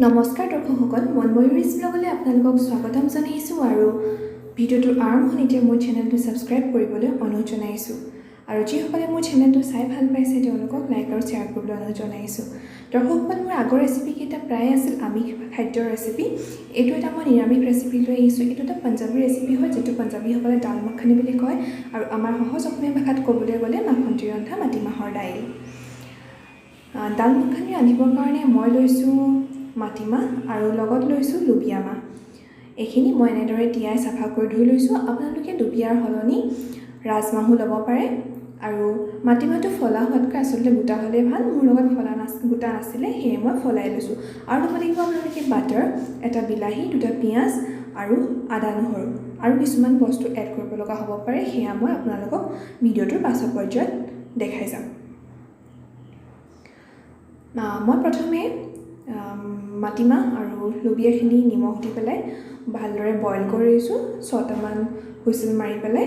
নমস্কাৰ দৰ্শকসকল, মই ময়ূৰীজ ব্লগলৈ আপোনালোকক স্বাগতম জনাইছোঁ আৰু ভিডিঅ'টোৰ আৰম্ভণিতে মোৰ চেনেলটো ছাবস্ক্ৰাইব কৰিবলৈ অনুৰোধ জনাইছোঁ আৰু যিসকলে মোৰ চেনেলটো চাই ভাল পাইছে তেওঁলোকক লাইক আৰু শ্বেয়াৰ কৰিবলৈ অনুৰোধ জনাইছোঁ। দৰ্শকসকল, মোৰ আগৰ ৰেচিপিকেইটা প্ৰায় আছিল আমিষ খাদ্যৰ ৰেচিপি। এইটো এটা মই নিৰামিষ ৰেচিপি লৈ আহিছোঁ। এইটো এটা পাঞ্জাবী ৰেচিপি হয়, যিটো পাঞ্জাবীসকলে দাল মাখানি বুলি কয় আৰু আমাৰ সহজ অসমীয়া ভাষাত ক'বলৈ গ'লে মাখনটি ৰন্ধা মাটিমাহৰ দাইল। দাল মাখানি ৰান্ধিবৰ কাৰণে মই লৈছোঁ মাটিমাহ আৰু লগত লৈছোঁ লুবিয়া মাহ। এইখিনি মই এনেদৰে তিয়াই চাফা কৰি ধুই লৈছোঁ। আপোনালোকে লুবিয়াৰ সলনি ৰাজমাহো ল'ব পাৰে আৰু মাটিমাহটো ফলা হোৱাতকৈ আচলতে গোটা হ'লে ভাল। মোৰ লগত গোটা নাছিলে, সেয়ে মই ফলাই লৈছোঁ। আৰু ল'ব লাগিব আপোনালোকে বাটাৰ, এটা বিলাহী, দুটা পিঁয়াজ আৰু আদা নহৰু আৰু কিছুমান বস্তু এড কৰিব লগা হ'ব পাৰে। সেয়া মই আপোনালোকক ভিডিঅ'টোৰ পাছৰ পৰ্যায়ত দেখাই যাম। মই প্ৰথমে মাটিমাহ আৰু লুবিয়াখিনি নিমখ দি পেলাই ভালদৰে বইল কৰিছোঁ। 6টামান হুইচেল মাৰি পেলাই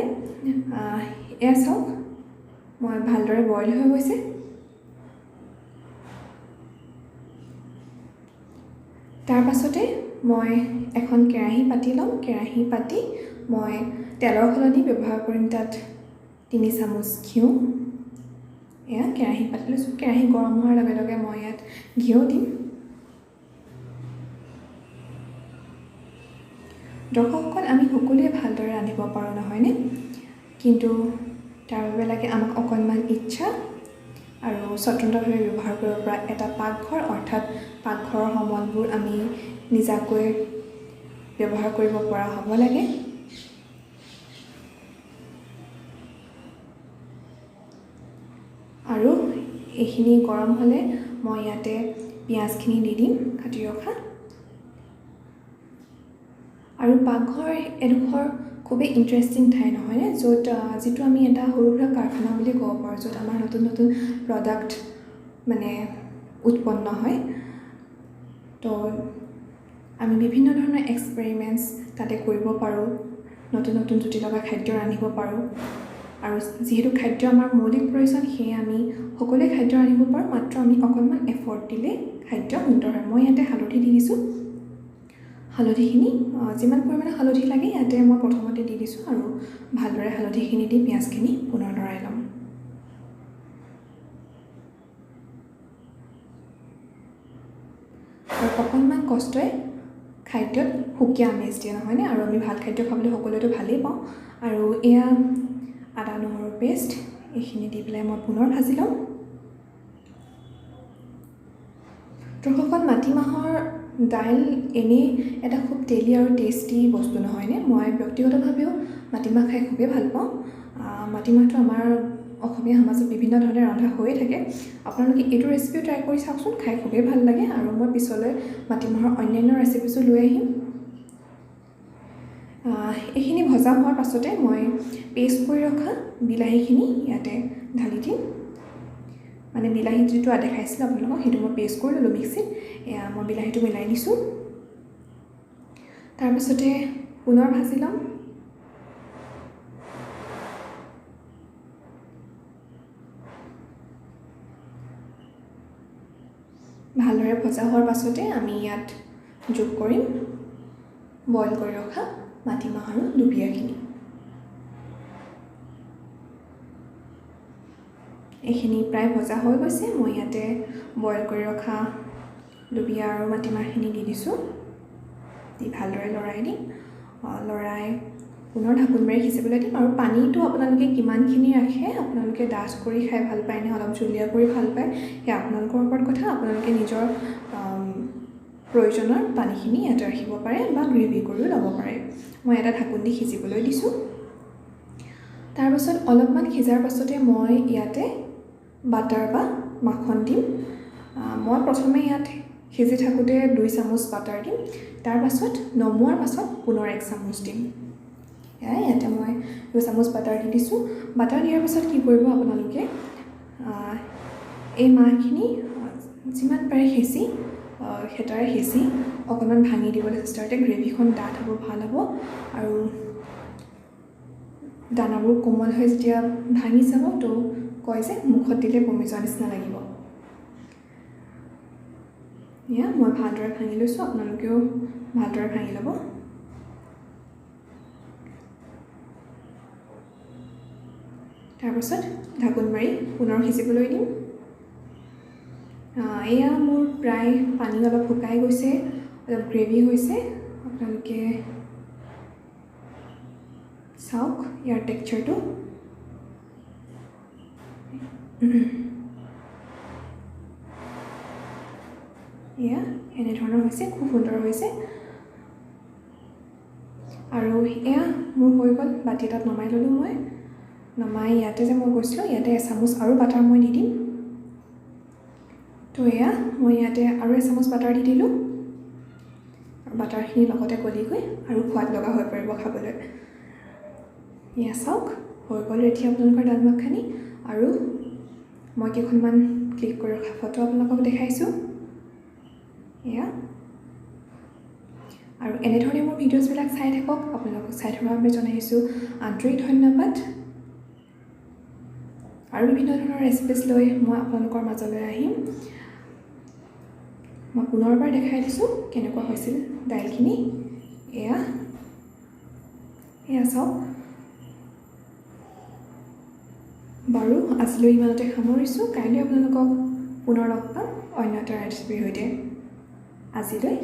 এয়া চাওক, মই ভালদৰে বইল হৈ গৈছে। তাৰ পাছতে মই এখন কেৰাহী পাতি ল'ম। কেৰাহী পাতি মই তেলৰ সলনি ব্যৱহাৰ কৰিম তাত 3 চামুচ ঘিউ। এয়া কেৰাহী পাতি লৈছোঁ। কেৰাহী গৰম হোৱাৰ লগে লগে মই ইয়াত ঘিউ দিম। দৰ্শকসকল, আমি সকলোৱে ভালদৰে ৰান্ধিব পাৰোঁ নহয়নে? কিন্তু তাৰ বাবে লাগে আমাক অকণমান ইচ্ছা আৰু স্বতন্ত্ৰভাৱে ব্যৱহাৰ কৰিব পৰা এটা পাকঘৰ, অৰ্থাৎ পাকঘৰৰ সমলবোৰ আমি নিজাকৈ ব্যৱহাৰ কৰিব পৰা হ'ব লাগে। আৰু এইখিনি গৰম হ'লে মই ইয়াতে পিঁয়াজখিনি দি দিম কাটি ৰখা। আৰু পাকঘৰ এডোখৰ খুবেই ইণ্টাৰেষ্টিং ঠাই নহয়নে, যিটো আমি এটা সৰু সুৰা কাৰখানা বুলি ক'ব পাৰোঁ, য'ত আমাৰ নতুন নতুন প্ৰডাক্ট উৎপন্ন হয়। তো আমি বিভিন্ন ধৰণৰ এক্সপেৰিমেণ্টছ তাতে কৰিব পাৰোঁ, নতুন নতুন জুতি লগা খাদ্য ৰান্ধিব পাৰোঁ। আৰু যিহেতু খাদ্য আমাৰ মৌলিক প্ৰয়োজন, সেয়ে আমি সকলোৱে খাদ্য ৰান্ধিব পাৰোঁ, মাত্ৰ আমি অকণমান এফৰ্ট দিলে খাদ্য সুন্দৰ হয়। মই ইয়াতে হালধি দি দিছোঁ। হালধিখিনি যিমান পৰিমাণে হালধি লাগে ইয়াতে মই প্ৰথমতে দি দিছোঁ আৰু ভালদৰে হালধিখিনি দি পিঁয়াজখিনি পুনৰ লৰাই ল'ম। আৰু অকণমান কষ্টই খাদ্যত সুকীয়া আমেজ দিয়ে নহয়নে? আৰু আমি ভাল খাদ্য খাবলৈ সকলোৱেতো ভালেই পাওঁ। আৰু এয়া আদা নহৰুৰ পেষ্ট, এইখিনি দি পেলাই মই পুনৰ ভাজি ল'ম। দৰ্শকসকল, মাটিমাহৰ দাইল এনেই এটা খুব তেলি আৰু টেষ্টি বস্তু নহয়নে? মই ব্যক্তিগতভাৱেও মাটিমাহ খাই খুবেই ভাল পাওঁ। মাটিমাহটো আমাৰ অসমীয়া সমাজত বিভিন্ন ধৰণে ৰন্ধা হৈয়ে থাকে। আপোনালোকে এইটো ৰেচিপিও ট্ৰাই কৰি চাওকচোন, খাই খুবেই ভাল লাগে। আৰু মই পিছলৈ মাটিমাহৰ অন্যান্য ৰেচিপিছো লৈ আহিম। এইখিনি ভজা হোৱাৰ পাছতে মই পেষ্ট কৰি ৰখা বিলাহীখিনি ইয়াতে ঢালি দিম। মানে বিলাহী যিটো দেখাইছিলোঁ আপোনালোকক, সেইটো মই পেষ্ট কৰি ল'লোঁ মিক্সিত। এয়া মই বিলাহীটো মিলাই দিছোঁ। তাৰপিছতে পুনৰ ভাজি ল'ম। ভালদৰে ভজা হোৱাৰ পাছতে আমি ইয়াত যোগ কৰিম বইল কৰি ৰখা মাটিমাহ আৰু লুবিয়াখিনি। এইখিনি প্ৰায় ভজা হৈ গৈছে। মই ইয়াতে বইল কৰি ৰখা লুবিয়া আৰু মাটিমাহখিনি দি দিছোঁ। দি ভালদৰে লৰাই দিম। লৰাই পুনৰ ঢাকোন মাৰি সিজিবলৈ দিম। আৰু পানীটো আপোনালোকে কিমানখিনি ৰাখে, আপোনালোকে ডাঠ কৰি খাই ভাল পায় নে অলপ জুলীয়া কৰি ভাল পায়, সেয়া আপোনালোকৰ ওপৰত কথা। আপোনালোকে নিজৰ প্ৰয়োজনৰ পানীখিনি ইয়াতে ৰাখিব পাৰে বা গ্ৰেভি কৰিও ল'ব পাৰে। মই এটা ঢাকোন দি সিজিবলৈ দিছোঁ। তাৰপাছত অলপমান সিজাৰ পাছতে মই ইয়াতে বাটাৰ বা মাখন দিম। মই প্ৰথমে ইয়াত সিজি থাকোঁতে 2 চামুচ বাটাৰ দিম। তাৰ পাছত নমোৱাৰ পাছত পুনৰ 1 চামুচ দিম। ইয়াতে মই 2 চামুচ বাটাৰ দি দিছোঁ। বাটাৰ দিয়াৰ পাছত কি কৰিব আপোনালোকে, এই মাহখিনি যিমান পাৰে হেতাৰে হেঁচি অকণমান ভাঙি দিবলৈ চেষ্টা কৰিলে গ্ৰেভিখন ডাঠ হ'ব, ভাল হ'ব। আৰু দানাবোৰ কোমল হৈ যেতিয়া ভাঙি যাব, তো কয় যে মুখত দিলে বমি যোৱা নিচিনা লাগিব। এয়া মই ভালদৰে ভাঙি লৈছোঁ, আপোনালোকেও ভালদৰে ভাঙি ল'ব। তাৰপাছত ঢাকোন মাৰি পুনৰ সিজিবলৈ দিম। এয়া মোৰ প্ৰায় পানী অলপ শুকাই গৈছে, অলপ গ্ৰেভি হৈছে। আপোনালোকে চাওক ইয়াৰ টেক্সচাৰটো। এয়া এনেধৰণৰ হৈছে, খুব সুন্দৰ হৈছে। আৰু এয়া মোৰ হৈ গ'ল, বাতি এটাত নমাই ল'লোঁ মই। নমাই ইয়াতে যে মই গৈছিলোঁ, ইয়াতে এচামুচ আৰু বাটাৰ মই দি দিম। তো এয়া মই ইয়াতে আৰু এচামুচ বাটাৰ দি দিলোঁ। আৰু বাটাৰখিনি লগতে গলিগৈ আৰু সোৱাদ লগা হৈ পৰিব খাবলৈ। এয়া চাওক, হৈ গ'ল ৰেডি আপোনালোকৰ দাল মাখানি। আৰু মই কেইখনমান ক্লিক কৰি ৰখা ফটো আপোনালোকক দেখাইছোঁ। এয়া আৰু এনেধৰণে মোৰ ভিডিঅ'ছবিলাক চাই থাকক। আপোনালোকক চাই থকাৰ বাবে জনাইছোঁ আন্তৰিক ধন্যবাদ। আৰু বিভিন্ন ধৰণৰ ৰেচিপিজ লৈ মই আপোনালোকৰ মাজলৈ আহিম। মই পুনৰবাৰ দেখাই দিছোঁ কেনেকুৱা হৈছিল দাইলখিনি। এয়া চাওক। বাৰু আজিলৈ ইমানতে সামৰিছোঁ। কাইলৈ আপোনালোকক পুনৰ লগ পাম অন্য এটা ৰেচিপিৰ সৈতে। আজিলৈ